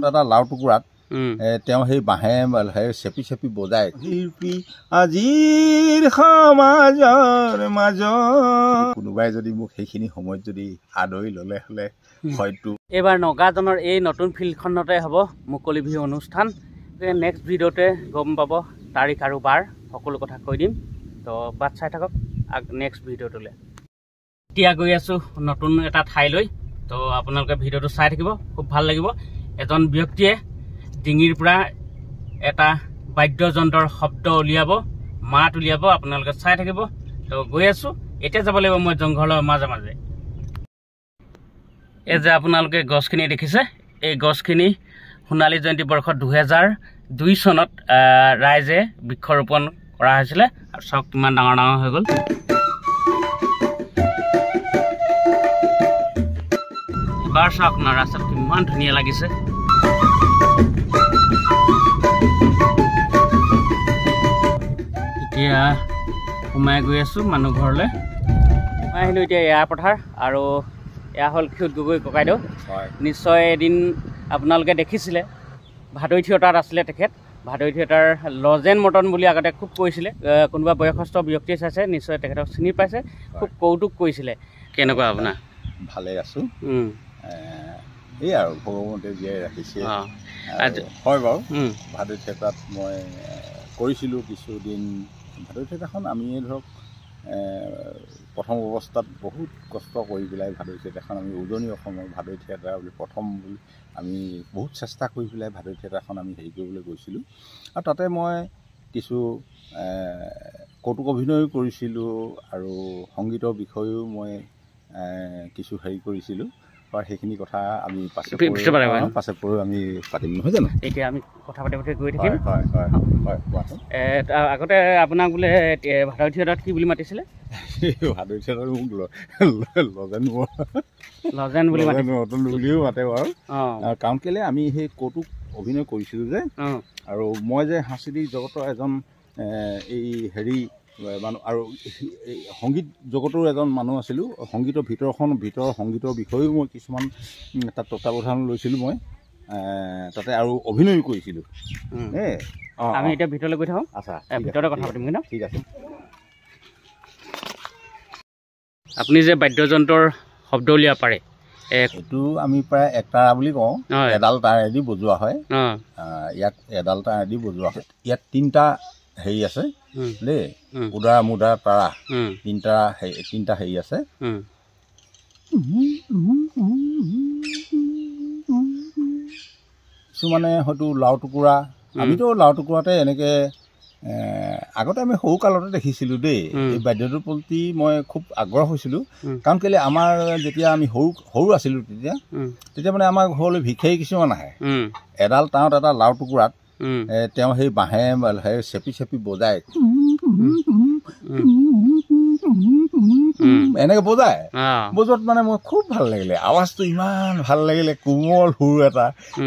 দাদা লাও টুকুৰাত তেওঁ সেই বাঁহে চেপি চেপি বজায় শিল্পী আজিৰ সমাজৰ মাজত কোনোবাই যদি মোক সেইখিনি সময়ত যদি আদৰি ল'লে হ'লে হয়তো এইবাৰ নগাজনৰ এই নতুন ফিল্ডখনতে হ'ব মুকলি বিহু অনুষ্ঠান। নেক্সট ভিডিঅ'তে গম পাব তাৰিখ আৰু বাৰ সকলো কথা কৈ দিম। তো বাট চাই থাকক নেক্সট ভিডিঅ'টোলৈ। এতিয়া গৈ আছোঁ নতুন এটা ঠাইলৈ। তো আপোনালোকে ভিডিঅ'টো চাই থাকিব, খুব ভাল লাগিব। এজন ব্যক্তিয়ে ডিঙিৰ পৰা এটা বাদ্যযন্ত্ৰৰ শব্দ উলিয়াব, মাত উলিয়াব, আপোনালোকে চাই থাকিব। তো গৈ আছোঁ, এতিয়া যাব লাগিব মই জংঘলৰ মাজে মাজে। এই যে আপোনালোকে গছখিনি দেখিছে, এই গছখিনি সোণালী জয়ন্তী বৰ্ষত 2002 চনত ৰাইজে বৃক্ষৰোপণ কৰা হৈছিলে। আৰু চাওক কিমান ডাঙৰ ডাঙৰ হৈ গ'ল। এবাৰ চাওক না ৰাস্তাত কিমান ধুনীয়া লাগিছে। এতিয়া সোমাই গৈ আছোঁ মানুহ ঘৰলৈ। সোমাই আহিলোঁ এতিয়া এয়া পথাৰ, আৰু এয়া হ'ল ক্ষুত গগৈ ককাইদেউ। নিশ্চয় এদিন আপোনালোকে দেখিছিলে, ভাদৈ থিয়েটাৰত আছিলে তেখেত। ভাদৈ থিয়েটাৰ লজেন মৰ্টন বুলি আগতে খুব কৈছিলে। কোনোবা বয়সস্থ ব্যক্তিয়ে চাইছে নিশ্চয় তেখেতক চিনি পাইছে, খুব কৌতুক কৰিছিলে। কেনেকুৱা আপোনাৰ? ভালে আছোঁ। এই আৰু ভগৱন্তে জীয়াই ৰাখিছে। হয় বাৰু, ভাদৈ থিয়েটাৰত মই কৰিছিলোঁ কিছুদিন। ভাদৈ থিয়েটাৰখন আমিয়ে ধৰক প্ৰথম অৱস্থাত বহুত কষ্ট কৰি পেলাই ভাদৈ থিয়েটাৰখন আমি উজনি অসমৰ ভাদৈ থিয়েটাৰ বুলি প্ৰথম বুলি আমি বহুত চেষ্টা কৰি পেলাই ভাদৈ থিয়েটাৰখন আমি হেৰি কৰিবলৈ গৈছিলোঁ। আৰু তাতে মই কিছু কৌতুক অভিনয়ো কৰিছিলোঁ, আৰু সংগীতৰ বিষয়েও মই কিছু হেৰি কৰিছিলোঁ। সেইখিনি কথা আমি পাছে পৰে আমি পাতিম, নহয় জানো? এতিয়া আমি কথা পাতি পাতি গৈ থাকিম। হয়। আগতে আপোনাক বোলে ভাদৈ থিয়েটাৰত কি বুলি মাতিছিলে? ভাদৈ থিয়েটাৰত মোক লজেন বুলিও মাতে বাৰু। কাৰণ কেলে আমি সেই কৌতুক অভিনয় কৰিছিলোঁ যে, আৰু মই যে সাংস্কৃতিক জগতৰ এজন এই হেৰি মানুহ, আৰু সংগীত জগতৰো এজন মানুহ আছিলোঁ। সংগীতৰ ভিতৰৰ সংগীতৰ বিষয়েও মই কিছুমান তাত তত্ত্বাৱধান লৈছিলোঁ মই তাতে, আৰু অভিনয় কৰিছিলোঁ। আমি এতিয়া ভিতৰলৈ গৈ থাকোঁ। আচ্ছা, ভিতৰতে কথা পাতিম কিন্তু। ঠিক আছে। আপুনি যে বাদ্যযন্ত্ৰৰ শব্দ উলিয়াব পাৰে, এইটো আমি প্ৰায় একতাৰা বুলি কওঁ। এডাল তাৰেদি বজোৱা হয়। ইয়াক এডাল তাৰেদি বজোৱা হয়। ইয়াত 3টা হেৰি আছে দেই, উদা মুদা তাৰা, 3টা হেৰি আছে। কিছুমানে হয়তো লাও টুকুৰা, আমিতো লাও টুকুৰাতে এনেকে আগতে আমি সৰু কালতে দেখিছিলোঁ দেই। এই বাদ্যটোৰ প্ৰতি মই খুব আগ্ৰহ হৈছিলোঁ। কাৰণ কেলে আমাৰ যেতিয়া আমি সৰু আছিলোঁ তেতিয়া মানে আমাৰ ঘৰলৈ ভিক্ষাৰী কিছুমান আহে। এডাল টাউত এটা লাও টুকুৰাত তেওঁ সেই বাঁহে চেপি চেপি বজায়, এনেকে বজোৱাত মানে মোৰ খুব ভাল লাগিলে। আৱাজটো ইমান ভাল লাগিলে, কোমল সুৰ এটা,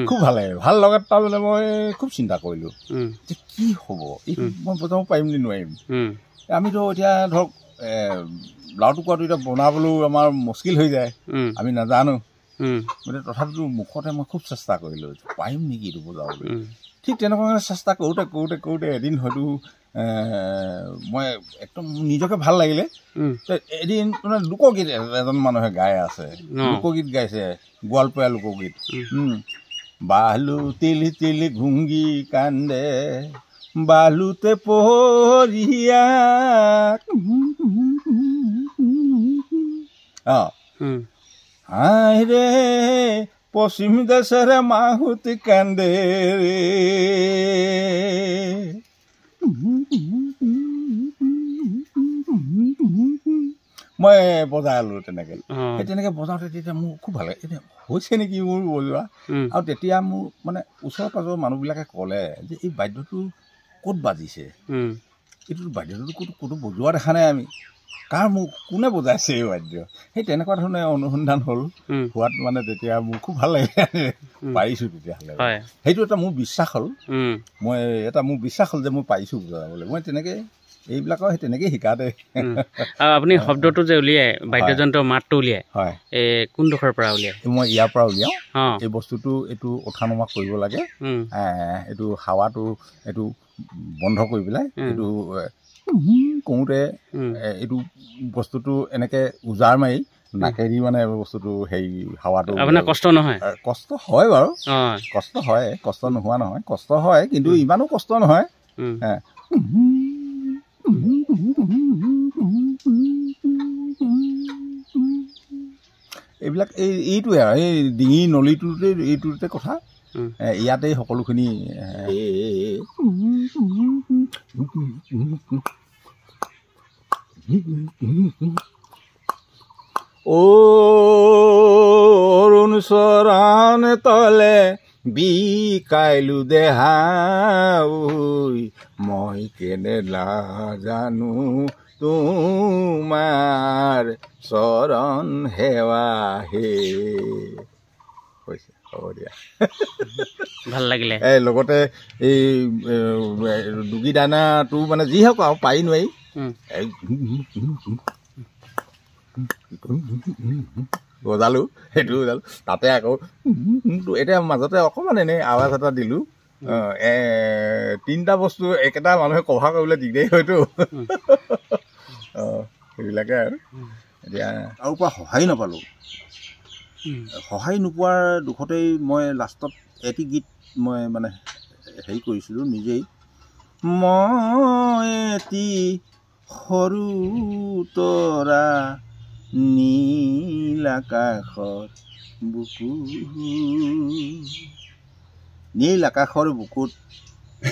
খুব ভাল লাগিলে। ভাল লগাত তাৰমানে মই খুব চিন্তা কৰিলোঁ যে কি হ'ব, এইটো মই বজাব পাৰিম নে নোৱাৰিম। আমিতো এতিয়া ধৰক লাও টুকুৰাটো এতিয়া বনাবলৈও আমাৰ মুস্কিল হৈ যায়, আমি নাজানো। গতিকে তথাপিতো মুখতে মই খুব চেষ্টা কৰিলোঁ, পাৰিম নেকি এইটো বজাবলৈ। ঠিক তেনেকুৱা চেষ্টা কৰোঁতে এদিন হয়তো মই একদম নিজকে ভাল লাগিলে। এদিন মানে লোকগীত এজন মানুহে গাই আছে, লোকগীত গাইছে, গোৱালপৰীয়া লোকগীত। বালু তিলি তিলি ঘুংগি কান্দে, বালুতে পহৰীয়া, হাই ৰে পশ্চিম দেশেৰে মাহুতি কান্দে। মই বজালো তেনেকে। সেই তেনেকে বজাওঁতে তেতিয়া মোৰ খুব ভাল লাগে, এতিয়া হৈছে নেকি মোৰ বজোৱা। আৰু তেতিয়া মোৰ মানে ওচৰ পাজৰ মানুহবিলাকে ক'লে যে এই বাদ্যটো ক'ত বাজিছে, এইটো বাদ্যটো ক'তো বজোৱা দেখা নাই আমি, মোক কোনে বজাইছে এই বাদ্য। সেই তেনেকুৱা ধৰণে অনুসন্ধান হ'ল। হোৱাত মানে তেতিয়া মোৰ খুব ভাল লাগিলে, পাৰিছোঁ তেতিয়াহ'লে। সেইটো এটা মোৰ বিশ্বাস হ'ল, মোৰ বিশ্বাস হ'ল যে মই পাৰিছোঁ বজাবলৈ। মই তেনেকৈ এইবিলাকৰ সেই তেনেকেই শিকা দেই। আৰু আপুনি শব্দটো যে উলিয়াই বাদ্যযন্ত্ৰৰ মাতটো উলিয়াই হয় কোনডোখৰৰ পৰা উলিয়াই? মই ইয়াৰ পৰা উলিয়াওঁ। এই বস্তুটো এইটো উঠা নমা কৰিব লাগে, এইটো হাৱাটো এইটো বন্ধ কৰি পেলাই এইটো কৰোঁতে এইটো বস্তুটো এনেকৈ উজাৰ মাৰি নাকেদি মানে বস্তুটো হেৰি হাৱাটো আপোনাৰ কষ্ট নহয়? কষ্ট হয় বাৰু, কষ্ট হয়, কষ্ট নোহোৱা নহয়, কষ্ট হয় কিন্তু ইমানো কষ্ট নহয়। এইবিলাক এইটোৱে আৰু এই ডিঙি নলীটোতে এইটোতে কথা, ইয়াতেই সকলোখিনি। অৰুণ চৰণ তলে বিকাইলো দেহা, মই কেনে নাজানো তোমাৰ চৰণ সেৱা হে। হৈছে, হ'ব দিয়া। ভাল লাগিলে। লগতে এই দুগী দানাটো মানে যি হওক আৰু পাৰি নোৱাৰি বজালো, সেইটো বজালো। তাতে আকৌ এতিয়া মাজতে অকণমান এনেই আৱাজ এটা দিলোঁ। 3টা বস্তু একেটা মানুহে কভাৰ কৰিবলৈ দিগদাৰী হয়তো। সেইবিলাকে আৰু এতিয়া আৰু পৰা সহায় নাপালোঁ। সহায় নোপোৱাৰ দুখতেই মই লাষ্টত এটি গীত মই মানে হেৰি কৰিছিলোঁ নিজেই। মই এটি সৰু তৰা নীল আকাশৰ বুকুত, নীল আকাশৰ বুকুত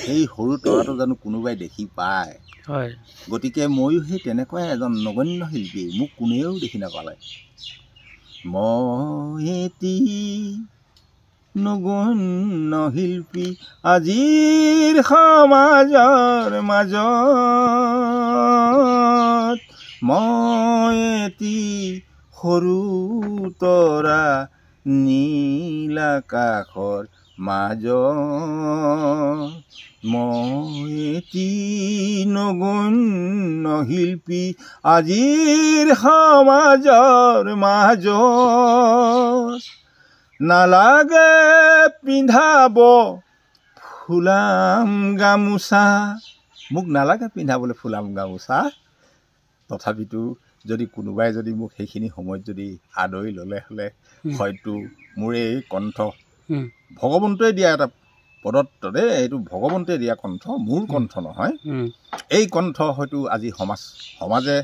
সেই সৰু তৰাটো জানো কোনোবাই দেখি পায়? গতিকে ময়ো সেই তেনেকুৱাই এজন নগণ্য শিল্পী, মোক কোনেও দেখি নাপালে। মই এটি নগণ্য শিল্পী আজিৰ সমাজৰ মাজত, মই এটি সৰু তৰা নীল আকাশৰ মাজত, মই এটি নগণ্য শিল্পী আজিৰ সমাজৰ মাজত। নালাগে পিন্ধাব ফুলাম গামোচা, মোক নালাগে পিন্ধাবলৈ ফুলাম গামোচা, তথাপিতো যদি কোনোবাই যদি মোক সেইখিনি সময়ত যদি আদৰি ল'লে হ'লে হয়তো মোৰ এই কণ্ঠ, ভগৱন্তই দিয়া এটা প্ৰদত্ত দেই, এইটো ভগৱন্তই দিয়া কণ্ঠ, মোৰ কণ্ঠ নহয়। এই কণ্ঠ হয়তো আজি সমাজে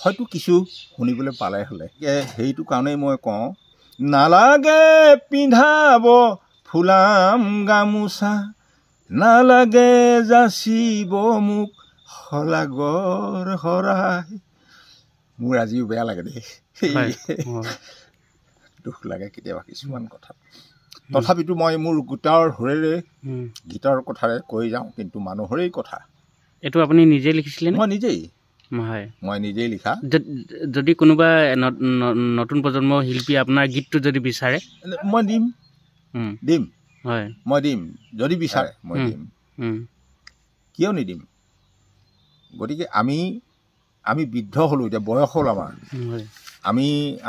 হয়তো কিছু শুনিবলৈ পালে হ'লে। সেইটো কাৰণেই মই কওঁ, নালাগে পিন্ধাব ফুলাম গামোচা, নালাগে যাচিব মোক শলাগৰ শৰাই। মোৰ আজিও বেয়া লাগে দেই, দুখ লাগে কেতিয়াবা কিছুমান কথা। তথাপিতো মই মোৰ গীতৰ সুৰেৰে গীতৰ কথাৰে কৈ যাওঁ, কিন্তু মানুহৰেই কথা। এইটো আপুনি নিজে লিখিছিলে? মই নিজেই, হয়, মই নিজেই লিখা। যদি কোনোবা নতুন প্ৰজন্মৰ শিল্পী আপোনাৰ গীতটো যদি বিচাৰে মই দিম, হয় মই দিম, যদি বিচাৰে মই দিম, কিয় নিদিম? গতিকে আমি বৃদ্ধ হ'লোঁ, এতিয়া বয়স হ'ল আমাৰ,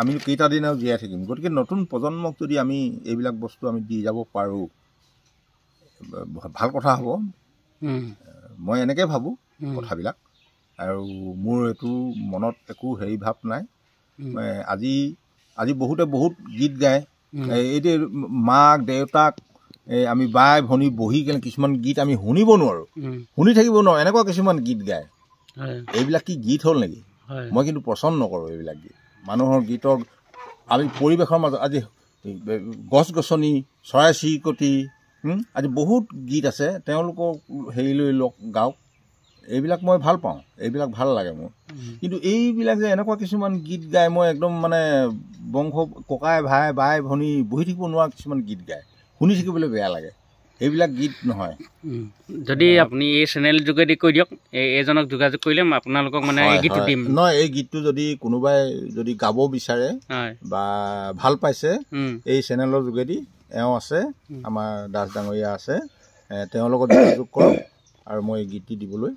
আমি কেইটা দিন আৰু জীয়াই থাকিম। গতিকে নতুন প্ৰজন্মক যদি আমি এইবিলাক বস্তু আমি দি যাব পাৰোঁ, ভাল কথা হ'ব। মই এনেকৈ ভাবোঁ কথাবিলাক, আৰু মোৰ এইটো মনত একো হেৰি ভাৱ নাই। আজি বহুতে বহুত গীত গায়, এতিয়া মাক দেউতাক আমি বাই ভনী বহি কেনে কিছুমান গীত আমি শুনিব নোৱাৰোঁ, শুনি থাকিব নোৱাৰোঁ, এনেকুৱা কিছুমান গীত গায়। এইবিলাক কি গীত হ'ল নেকি? মই কিন্তু পচন্দ নকৰোঁ এইবিলাক গীত। মানুহৰ গীতৰ আমি পৰিৱেশৰ মাজত আজি গছ গছনি, চৰাই চিৰিকটি, আজি বহুত গীত আছে, তেওঁলোকক হেৰি লৈ লওক, গাওক। এইবিলাক মই ভাল পাওঁ, এইবিলাক ভাল লাগে মোৰ। কিন্তু এইবিলাক যে এনেকুৱা কিছুমান গীত গায়, মই একদম মানে বংশ ককাই ভাই বাই ভনী বহি থাকিব নোৱাৰা কিছুমান গীত গায়, শুনি থাকিবলৈ বেয়া লাগে। এইবিলাক গীত নহয়। যদি আপুনি এই চেনেল যোগেদি কৈ দিয়ক, এইজনক যোগাযোগ কৰিলে মই আপোনালোকক মানে এই গীতটো দিম। নহয়, এই গীতটো যদি কোনোবাই যদি গাব বিচাৰে বা ভাল পাইছে, এই চেনেলৰ যোগেদি এওঁ আছে, আমাৰ দাস ডাঙৰীয়া আছে, তেওঁৰ লগত যোগাযোগ কৰক আৰু মই এই গীতটি দিবলৈ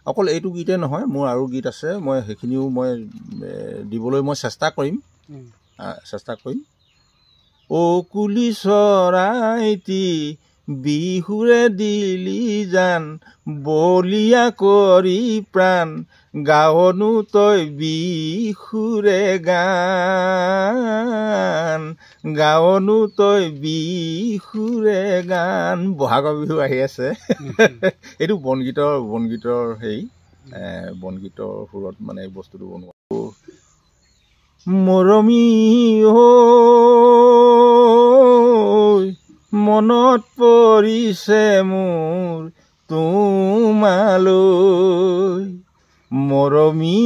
অকল এইটো গীতে নহয়, মোৰ আৰু গীত আছে, মই সেইখিনিও মই দিবলৈ মই চেষ্টা কৰিম। অ কুলি চৰাইটি বিহুৰে দিলি জান, বলিয়া কৰি প্ৰাণ, গাৱনো তই বিহুৰে গান, গাৱনো তই বিহুৰে গান। বহাগৰ বিহু আহি আছে। এইটো বনগীতৰ হেৰি বনগীতৰ সুৰত মানে এই বস্তুটো বনোৱা। মৰমী মনত পৰিছে মোৰ তোমালৈ, মৰমী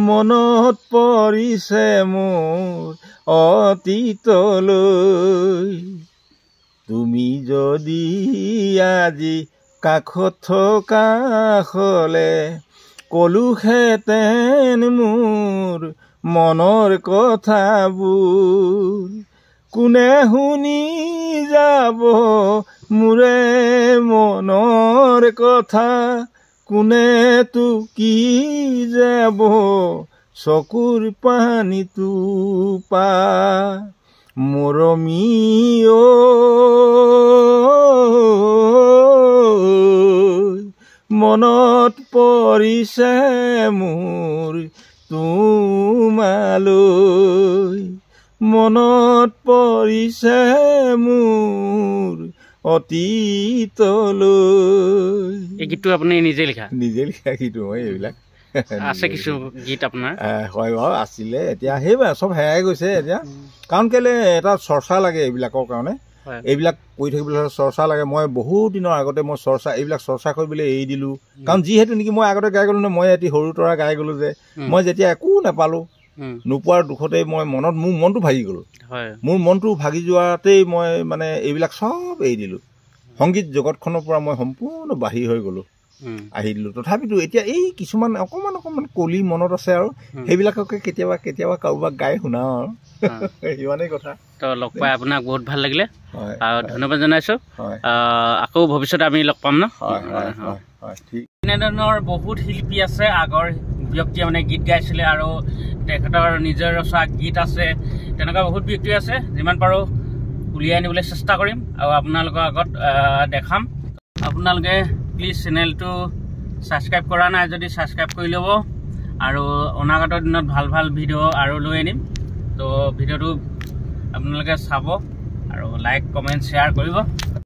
মনত পৰিছে মোৰ অতীতলৈ। তুমি যদি আজি কাষত থকা হলে, কলোহেঁতেন মোৰ মনৰ কথাবোৰ, কোনে শুনি যাব মোৰে মনৰ কথা, কোনে তো কি যাব চকুৰ পানীটো পা। মৰমী মনত পৰিছে মোৰ তোমালৈ, মনত পৰিছে মোৰ অতীতলৈ। এই গীতটো আপুনি নিজে লিখা গীত হয় এইবিলাক। আছে কিছু গীত আপোনাৰ? হয় বাৰু, আছিলে, এতিয়া সেইবাৰ চব হেৰাই গৈছে এতিয়া। কাৰণ কেলে এটা চৰ্চা লাগে এইবিলাকৰ কাৰণে, এইবিলাক কৰি থাকিবলৈ হ'লে চৰ্চা লাগে। মই বহুত দিনৰ আগতে মই এইবিলাক চৰ্চা কৰিবলৈ এৰি দিলোঁ। কাৰণ যিহেতু নেকি মই আগতে গাই গ'লো, মই এটি সৰু তৰা গাই গ'লো যে, মই যেতিয়া একো নাপালোঁ, নোপোৱাৰ দুখতেই মোৰ মনটো ভাগি গ'ল। মোৰ মনটো ভাগি যোৱাতেই মই মানে এইবিলাক চব এৰি দিলোঁ। সংগীত জগতখনৰ পৰা মই সম্পূৰ্ণ বাহিৰ হৈ গ'লোঁ, আহি দিলোঁ। তথাপিতো এতিয়া এই কিছুমান অকণমান কলি মনত আছে আৰু সেইবিলাককে কেতিয়াবা কাৰোবাক গাই শুনাওঁ আৰু সিমানেই কথা। তো লগ পাই আপোনাক বহুত ভাল লাগিলে, ধন্যবাদ জনাইছোঁ। আকৌ ভৱিষ্যতে আমি লগ পাম ন? এনেধৰণৰ বহুত শিল্পী আছে, আগৰ ব্যক্তিয়ে মানে গীত গাইছিলে আৰু তেখেতৰ নিজৰ ৰচা গীত আছে। তেনেকুৱা বহুত ব্যক্তি আছে, যিমান পাৰোঁ উলিয়াই আনিবলৈ চেষ্টা কৰিম আৰু আপোনালোকৰ আগত দেখাম। আপোনালোকে প্লিজ চেনেলটো ছাবস্ক্ৰাইব কৰা নাই যদি ছাবস্ক্ৰাইব কৰি ল'ব, আৰু অনাগত দিনত ভাল ভাল ভিডিঅ' আৰু লৈ আনিম। তো ভিডিঅ'টো আপোনালোকে চাব আৰু লাইক কমেণ্ট শ্বেয়াৰ কৰিব।